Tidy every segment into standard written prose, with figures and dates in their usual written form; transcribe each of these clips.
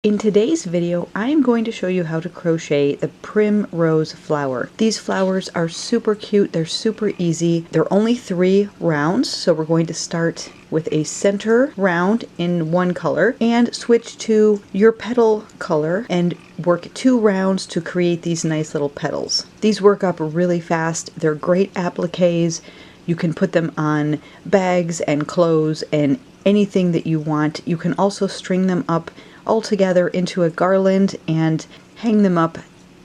In today's video, I am going to show you how to crochet the primrose flower. These flowers are super cute, they're super easy. They're only 3 rounds, so we're going to start with a center round in one color and switch to your petal color and work 2 rounds to create these nice little petals. These work up really fast, they're great appliques. You can put them on bags and clothes and anything that you want. You can also string them up all together into a garland and hang them up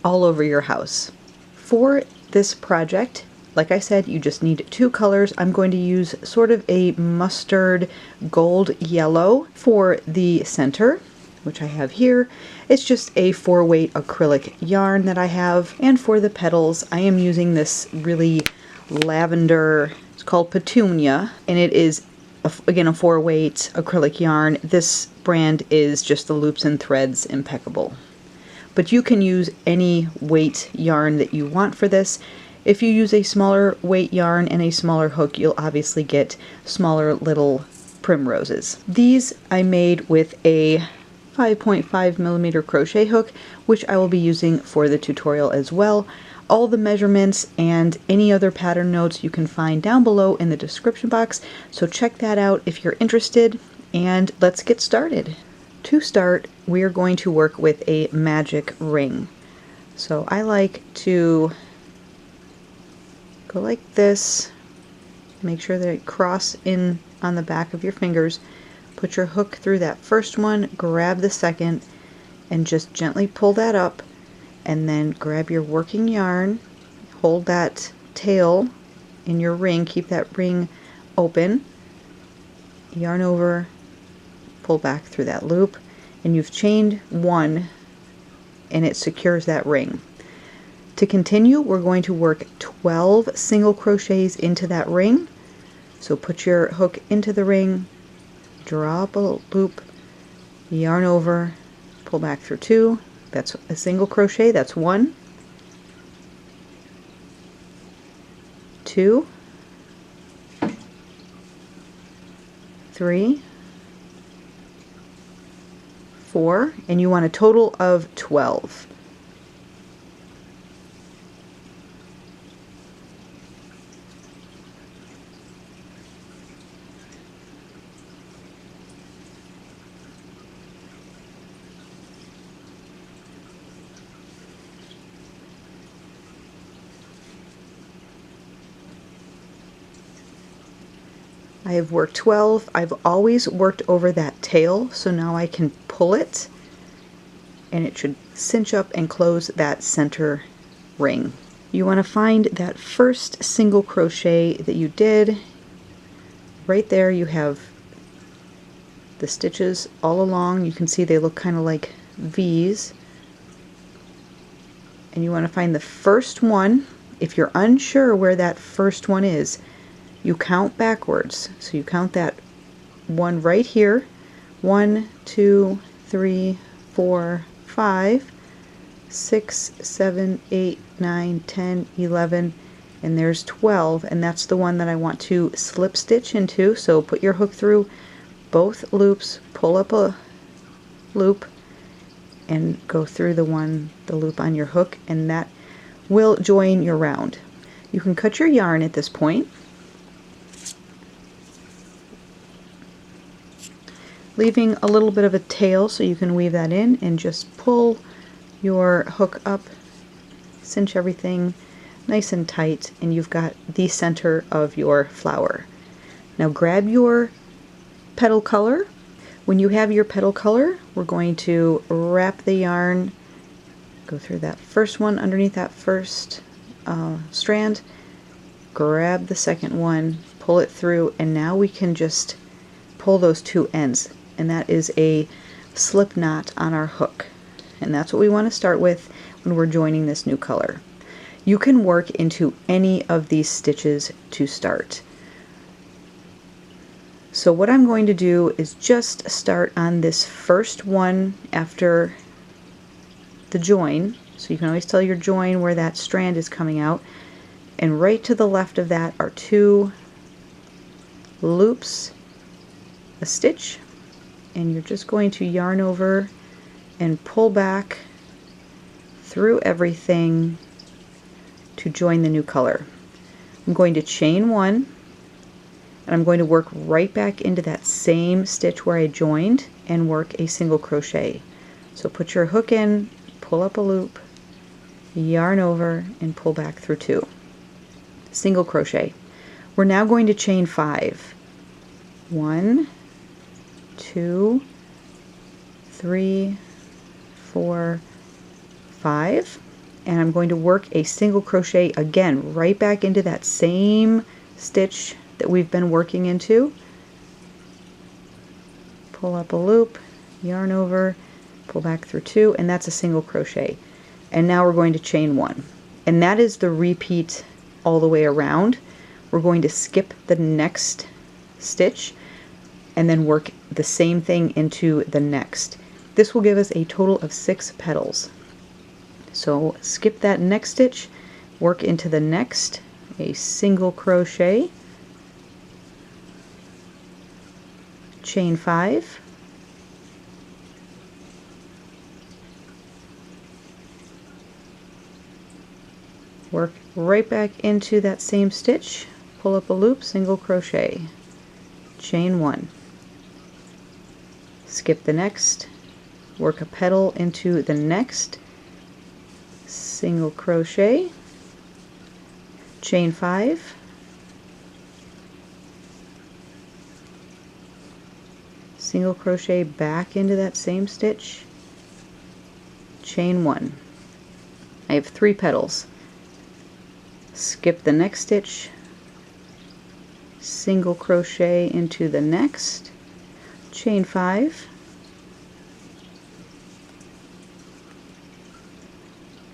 all over your house. For this project, like I said, you just need 2 colors. I'm going to use sort of a mustard gold yellow for the center, which I have here. It's just a 4-weight acrylic yarn that I have. And for the petals, I am using this really lavender, it's called Petunia, and it is again a 4-weight acrylic yarn. This brand is just the loops and threads impeccable. But you can use any weight yarn that you want for this. If you use a smaller weight yarn and a smaller hook, you'll obviously get smaller little primroses. These I made with a 5.5mm crochet hook, which I will be using for the tutorial as well. All the measurements and any other pattern notes you can find down below in the description box, so check that out if you're interested, and let's get started. To start, we are going to work with a magic ring. So I like to go like this, make sure that it cross in on the back of your fingers, put your hook through that first one, grab the second, and just gently pull that up. And then grab your working yarn, hold that tail in your ring, keep that ring open, yarn over, pull back through that loop, and you've chained 1 and it secures that ring. To continue, we're going to work 12 single crochets into that ring. So put your hook into the ring, draw up a loop, yarn over, pull back through 2. That's a single crochet, that's 1, 2, 3, 4, and you want a total of 12. I have worked 12. I've always worked over that tail, so now I can pull it and it should cinch up and close that center ring. You want to find that first single crochet that you did. Right there you have the stitches all along. You can see they look kind of like V's. And you want to find the first one. If you're unsure where that first one is, you count backwards. So you count that one right here. 1, 2, 3, 4, 5, 6, 7, 8, 9, 10, 11, and there's 12, and that's the one that I want to slip stitch into. So put your hook through both loops, pull up a loop, and go through the loop on your hook, and that will join your round. You can cut your yarn at this point. Leaving a little bit of a tail so you can weave that in, and just pull your hook up, cinch everything nice and tight, and you've got the center of your flower. Now grab your petal color. When you have your petal color, we're going to wrap the yarn, go through that first one underneath that first strand, grab the second one, pull it through, and now we can just pull those 2 ends. And that is a slip knot on our hook, and that's what we want to start with when we're joining this new color. You can work into any of these stitches to start. So what I'm going to do is just start on this first one after the join, so you can always tell your join where that strand is coming out, and right to the left of that are 2 loops, a stitch, and you're just going to yarn over and pull back through everything to join the new color. I'm going to chain one, and I'm going to work right back into that same stitch where I joined and work a single crochet. So put your hook in, pull up a loop, yarn over, and pull back through two. Single crochet. We're now going to chain 5. 1, 2, 3, 4, 5, and I'm going to work a single crochet again right back into that same stitch that we've been working into. Pull up a loop, yarn over, pull back through 2, and that's a single crochet. And now we're going to chain 1, and that is the repeat all the way around. We're going to skip the next stitch and then work the same thing into the next. This will give us a total of 6 petals. So skip that next stitch, work into the next, a single crochet, chain 5, work right back into that same stitch, pull up a loop, single crochet, chain 1, skip the next, work a petal into the next, single crochet, chain 5, single crochet back into that same stitch, chain 1. I have 3 petals. Skip the next stitch, single crochet into the next, chain 5,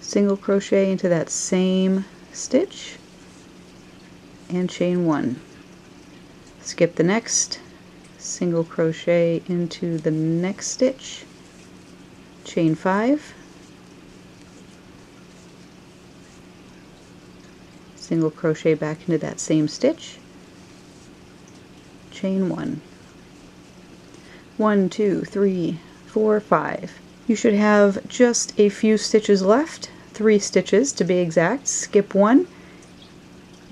single crochet into that same stitch, and chain 1. Skip the next, single crochet into the next stitch, chain 5, single crochet back into that same stitch, chain 1. 1, 2, 3, 4, 5. You should have just a few stitches left, 3 stitches to be exact. Skip one,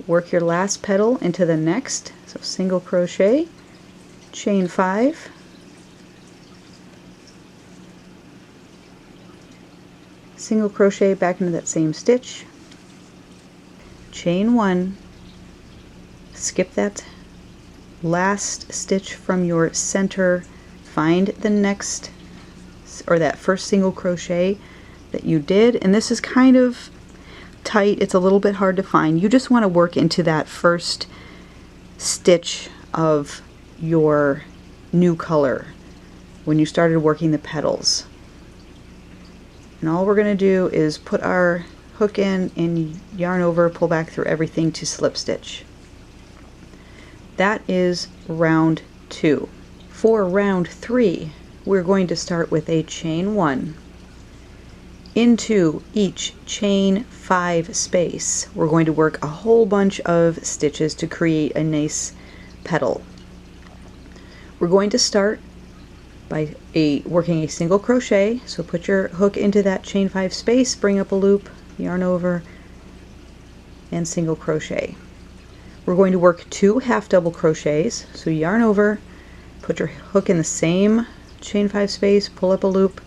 work your last petal into the next, so single crochet, chain 5, single crochet back into that same stitch, chain 1, skip that last stitch from your center, find the next or that first single crochet that you did, and this is kind of tight, it's a little bit hard to find. You just want to work into that first stitch of your new color when you started working the petals. And all we're going to do is put our hook in and yarn over, pull back through everything to slip stitch. That is round 2. For round 3, we're going to start with a chain 1. Into each chain 5 space, we're going to work a whole bunch of stitches to create a nice petal. We're going to start by working a single crochet, so put your hook into that chain 5 space, bring up a loop, yarn over, and single crochet. We're going to work 2 half double crochets, so yarn over, put your hook in the same chain 5 space, pull up a loop,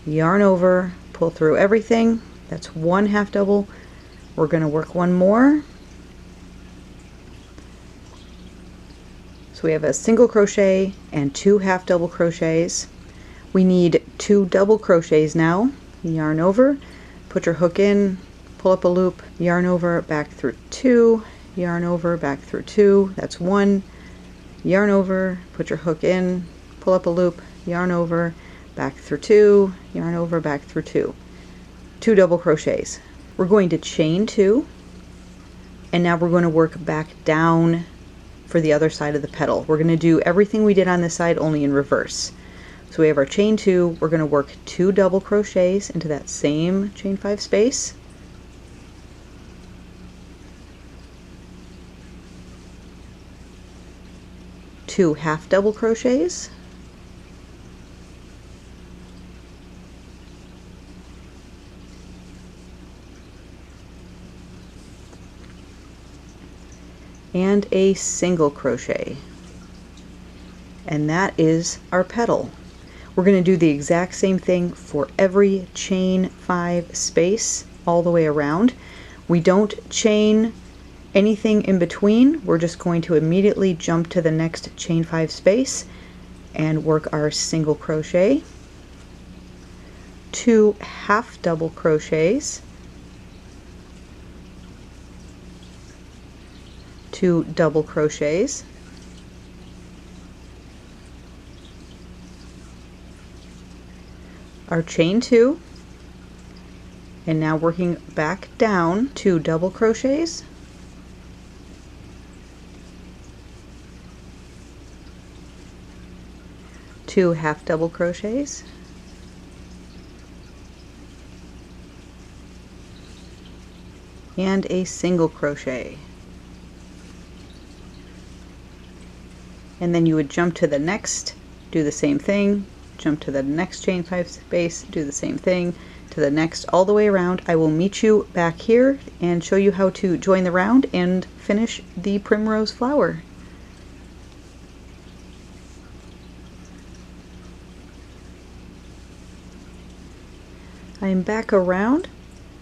yarn over, pull through everything. That's 1 half double. We're going to work 1 more. So we have a single crochet and 2 half double crochets. We need 2 double crochets now. Yarn over, put your hook in, pull up a loop, yarn over, back through 2, yarn over, back through 2. That's 1. Yarn over, put your hook in, pull up a loop, yarn over, back through 2, yarn over, back through 2. 2 double crochets. We're going to chain 2, and now we're going to work back down for the other side of the petal. We're going to do everything we did on this side, only in reverse. So we have our chain 2, we're going to work 2 double crochets into that same chain 5 space, two half double crochets, and a single crochet. And that is our petal. We're going to do the exact same thing for every chain 5 space all the way around. We don't chain anything in between. We're just going to immediately jump to the next chain 5 space and work our single crochet, 2 half double crochets, 2 double crochets, our chain 2, and now working back down, 2 double crochets, 2 half double crochets, and a single crochet. And then you would jump to the next, do the same thing, jump to the next chain 5 space, do the same thing, to the next, all the way around. I will meet you back here and show you how to join the round and finish the primrose flower. I'm back around,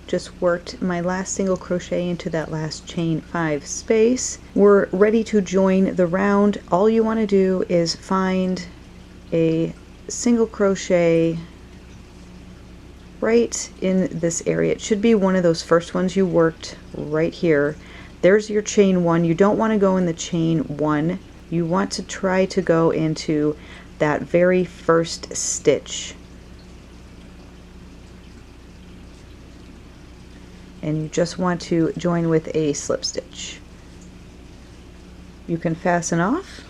just worked my last single crochet into that last chain 5 space. We're ready to join the round. All you want to do is find a single crochet right in this area. It should be one of those first ones you worked right here. There's your chain 1. You don't want to go in the chain 1. You want to try to go into that very first stitch. And you just want to join with a slip stitch. You can fasten off.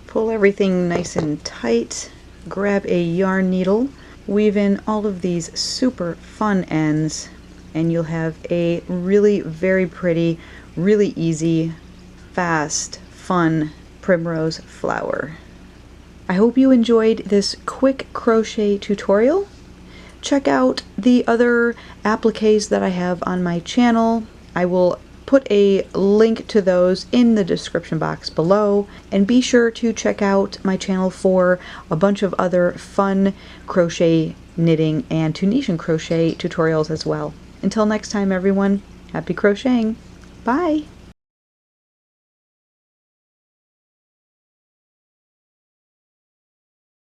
Pull everything nice and tight. Grab a yarn needle. Weave in all of these super fun ends, and you'll have a really very pretty, really easy, fast, fun primrose flower. I hope you enjoyed this quick crochet tutorial. Check out the other appliques that I have on my channel. I will put a link to those in the description box below, and be sure to check out my channel for a bunch of other fun crochet, knitting, and Tunisian crochet tutorials as well. Until next time everyone, happy crocheting! Bye!